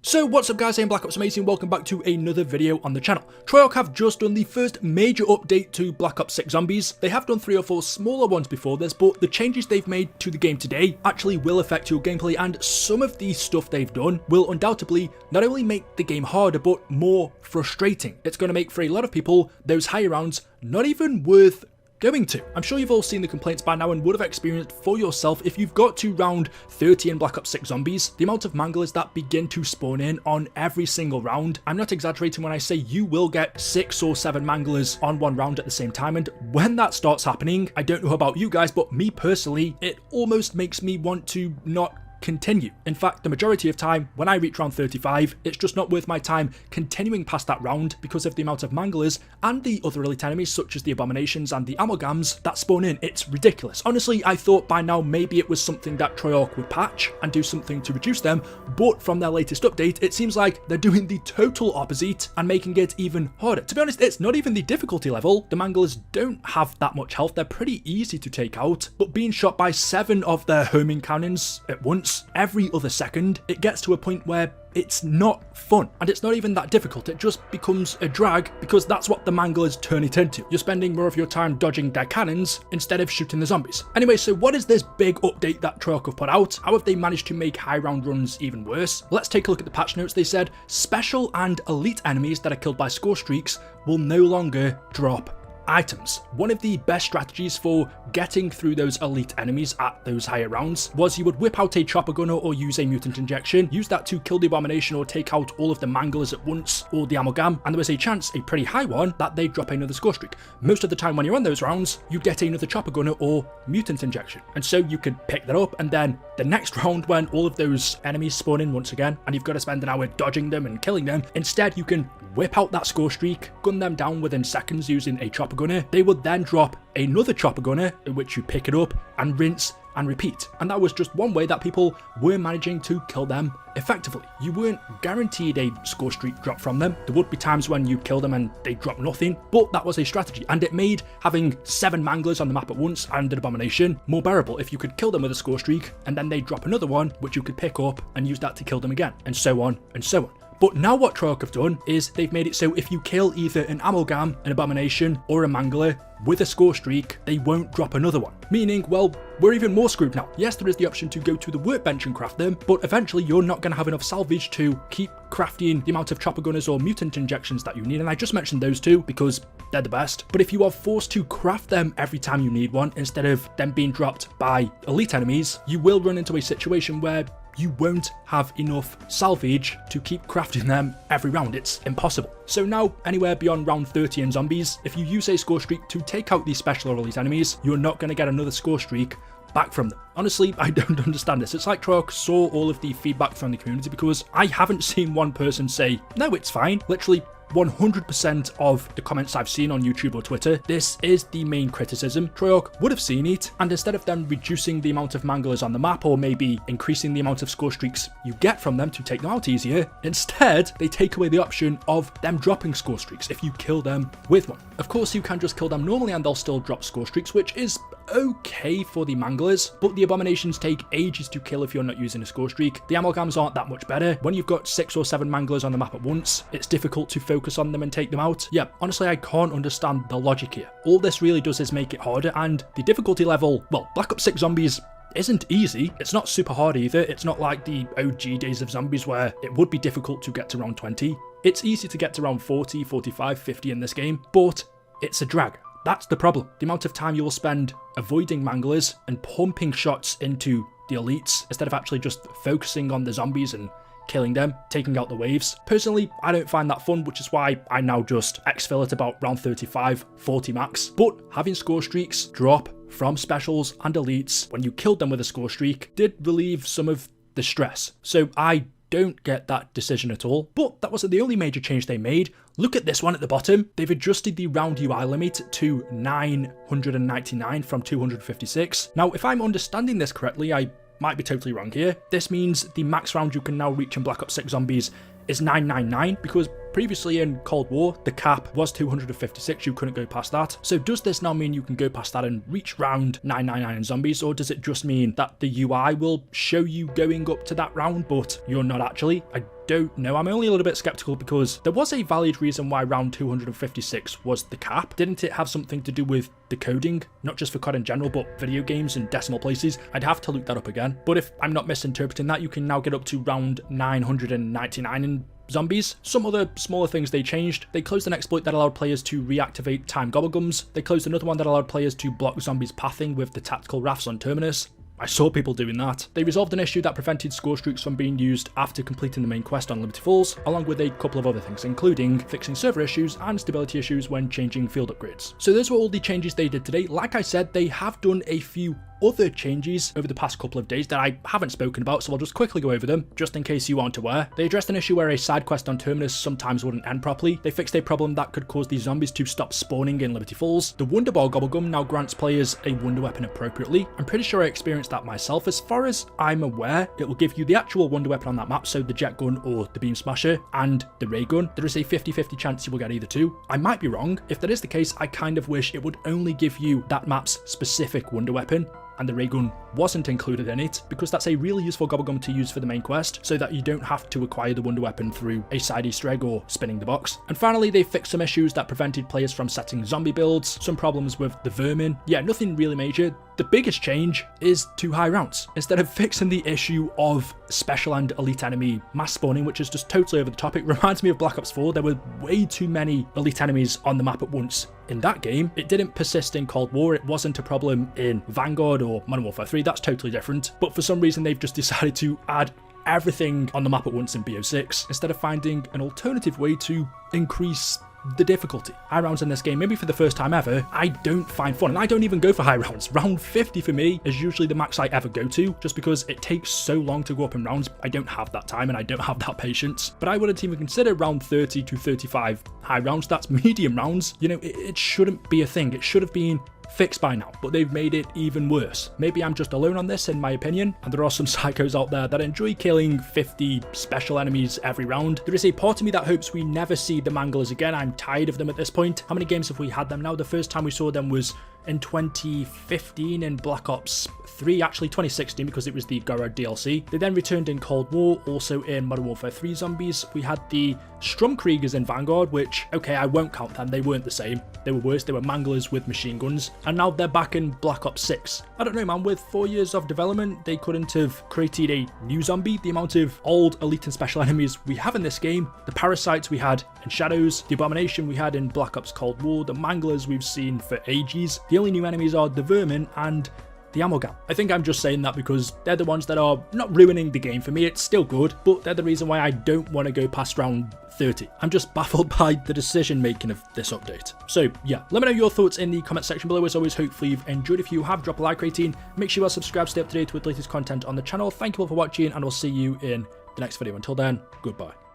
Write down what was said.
So what's up guys, I'm Black Ops Amazing, welcome back to another video on the channel. Treyarch have just done the first major update to Black Ops 6 Zombies. They have done 3 or 4 smaller ones before this, but the changes they've made to the game today actually will affect your gameplay, and some of the stuff they've done will undoubtedly not only make the game harder, but more frustrating. It's going to make for a lot of people those higher rounds not even worth going to. I'm sure you've all seen the complaints by now and would have experienced for yourself if you've got to round 30 in Black Ops 6 Zombies, the amount of manglers that begin to spawn in on every single round. I'm not exaggerating when I say you will get 6 or 7 manglers on one round at the same time, and when that starts happening, I don't know about you guys, but me personally, it almost makes me want to not continue. In fact, the majority of time when I reach round 35, it's just not worth my time continuing past that round because of the amount of manglers and the other elite enemies such as the abominations and the amalgams that spawn in. It's ridiculous. Honestly, I thought by now maybe it was something that Treyarch would patch and do something to reduce them, but from their latest update, it seems like they're doing the total opposite and making it even harder. To be honest, it's not even the difficulty level. The manglers don't have that much health. They're pretty easy to take out, but being shot by 7 of their homing cannons at once every other second, it gets to a point where it's not fun, and it's not even that difficult. It just becomes a drag because that's what the manglers turn it into. You're spending more of your time dodging their cannons instead of shooting the zombies. Anyway, so what is this big update that Treyarch have put out? How have they managed to make high round runs even worse? Let's take a look at the patch notes. They said special and elite enemies that are killed by score streaks will no longer drop items. One of the best strategies for getting through those elite enemies at those higher rounds was you would whip out a chopper gunner or use a mutant injection, use that to kill the abomination or take out all of the manglers at once or the amalgam, and there was a chance, a pretty high one, that they'd drop another score streak. Most of the time when you're on those rounds, you get another chopper gunner or mutant injection, and so you could pick that up, and then the next round when all of those enemies spawn in once again and you've got to spend an hour dodging them and killing them, instead you can whip out that score streak, gun them down within seconds using a chopper gunner. They would then drop another chopper gunner in which you pick it up and rinse and repeat. And that was just one way that people were managing to kill them effectively. You weren't guaranteed a score streak drop from them. There would be times when you kill them and they drop nothing, but that was a strategy, and it made having 7 manglers on the map at once and an abomination more bearable if you could kill them with a score streak and then they drop another one which you could pick up and use that to kill them again, and so on and so on. But now what Treyarch have done is they've made it so if you kill either an amalgam, an abomination, or a mangler with a score streak, they won't drop another one. Meaning, well, we're even more screwed now. Yes, there is the option to go to the workbench and craft them, but eventually you're not going to have enough salvage to keep crafting the amount of chopper gunners or mutant injections that you need, and I just mentioned those two because they're the best. But if you are forced to craft them every time you need one, instead of them being dropped by elite enemies, you will run into a situation where you won't have enough salvage to keep crafting them every round. It's impossible. So now, anywhere beyond round 30 in zombies, if you use a score streak to take out these special or elite enemies, you're not going to get another score streak back from them. Honestly, I don't understand this. It's like Treyarch saw all of the feedback from the community, because I haven't seen one person say, no, it's fine. Literally 100% of the comments I've seen on YouTube or Twitter, this is the main criticism. Treyarch would have seen it, and instead of them reducing the amount of manglers on the map or maybe increasing the amount of score streaks you get from them to take them out easier, instead they take away the option of them dropping score streaks if you kill them with one. Of course, you can just kill them normally and they'll still drop score streaks, which is okay for the manglers, but the abominations take ages to kill if you're not using a score streak. The amalgams aren't that much better. When you've got 6 or 7 manglers on the map at once, it's difficult to focus on them and take them out. Yeah, honestly, I can't understand the logic here. All this really does is make it harder, and the difficulty level, well, Black Ops 6 Zombies isn't easy. It's not super hard either. It's not like the OG days of zombies where it would be difficult to get to round 20. It's easy to get to round 40, 45, 50 in this game, but it's a drag. That's the problem. The amount of time you will spend avoiding manglers and pumping shots into the elites instead of actually just focusing on the zombies and killing them, taking out the waves. Personally, I don't find that fun, which is why I now just exfil at about round 35, 40 max. But having score streaks drop from specials and elites when you killed them with a score streak did relieve some of the stress. So I don't get that decision at all, but that wasn't the only major change they made. Look at this one at the bottom. They've adjusted the round UI limit to 999 from 256. Now, if I'm understanding this correctly, I might be totally wrong here. This means the max round you can now reach in Black Ops 6 Zombies is 999, because previously in Cold War, the cap was 256, you couldn't go past that. So does this now mean you can go past that and reach round 999 in Zombies, or does it just mean that the UI will show you going up to that round, but you're not actually? I don't know. I'm only a little bit skeptical because there was a valid reason why round 256 was the cap. Didn't it have something to do with the coding? Not just for COD in general, but video games and decimal places? I'd have to look that up again. But if I'm not misinterpreting that, you can now get up to round 999 in zombies. Some other smaller things they changed. They closed an exploit that allowed players to reactivate time gobblegums. They closed another one that allowed players to block zombies pathing with the tactical rafts on Terminus. I saw people doing that. They resolved an issue that prevented score streaks from being used after completing the main quest on Liberty Falls, along with a couple of other things, including fixing server issues and stability issues when changing field upgrades. So those were all the changes they did today. Like I said, they have done a few other changes over the past couple of days that I haven't spoken about, so I'll just quickly go over them, just in case you aren't aware. They addressed an issue where a side quest on Terminus sometimes wouldn't end properly. They fixed a problem that could cause these zombies to stop spawning in Liberty Falls. The Wonder Ball Gobblegum now grants players a wonder weapon appropriately. I'm pretty sure I experienced that myself. As far as I'm aware, it will give you the actual wonder weapon on that map, so the jet gun or the beam smasher, and the ray gun. There is a 50-50 chance you will get either two. I might be wrong. If that is the case, I kind of wish it would only give you that map's specific wonder weapon, and the ray gun wasn't included in it, because that's a really useful gobblegum to use for the main quest, so that you don't have to acquire the wonder weapon through a side Easter egg or spinning the box. And finally, they fixed some issues that prevented players from setting zombie builds, some problems with the vermin. Yeah, nothing really major. The biggest change is 2 high rounds. Instead of fixing the issue of special and elite enemy mass spawning, which is just totally over the top, it reminds me of Black Ops 4. There were way too many elite enemies on the map at once in that game. It didn't persist in Cold War. It wasn't a problem in Vanguard or Modern Warfare 3. That's totally different. But for some reason, they've just decided to add everything on the map at once in BO6, instead of finding an alternative way to increase the difficulty. High rounds in this game, maybe for the first time ever, I don't find fun, and I don't even go for high rounds. Round 50 for me is usually the max I ever go to, just because it takes so long to go up in rounds. I don't have that time and I don't have that patience. But I wouldn't even consider round 30 to 35 high rounds. That's medium rounds. You know, it shouldn't be a thing. It should have been fixed by now, but they've made it even worse. Maybe I'm just alone on this in my opinion, and there are some psychos out there that enjoy killing 50 special enemies every round. There is a part of me that hopes we never see the manglers again. I'm tired of them at this point. How many games have we had them now? The first time we saw them was in 2015 in Black Ops 3, actually 2016, because it was the Gorod DLC. They then returned in Cold War, also in Modern Warfare 3 Zombies. We had the Strumkriegers in Vanguard, which, okay, I won't count them, they weren't the same. They were worse, they were manglers with machine guns, and now they're back in Black Ops 6. I don't know, man, with 4 years of development, they couldn't have created a new zombie. The amount of old elite and special enemies we have in this game, the parasites we had in Shadows, the abomination we had in Black Ops Cold War, the manglers we've seen for ages. The only new enemies are the vermin and the ammo gap. I think I'm just saying that because they're the ones that are not ruining the game for me. It's still good, but they're the reason why I don't want to go past round 30. I'm just baffled by the decision making of this update. So yeah, let me know your thoughts in the comment section below. As always, hopefully you've enjoyed. If you have, drop a like rating. Make sure you are subscribed to stay up to date with the latest content on the channel. Thank you all for watching, and I'll see you in the next video. Until then, goodbye.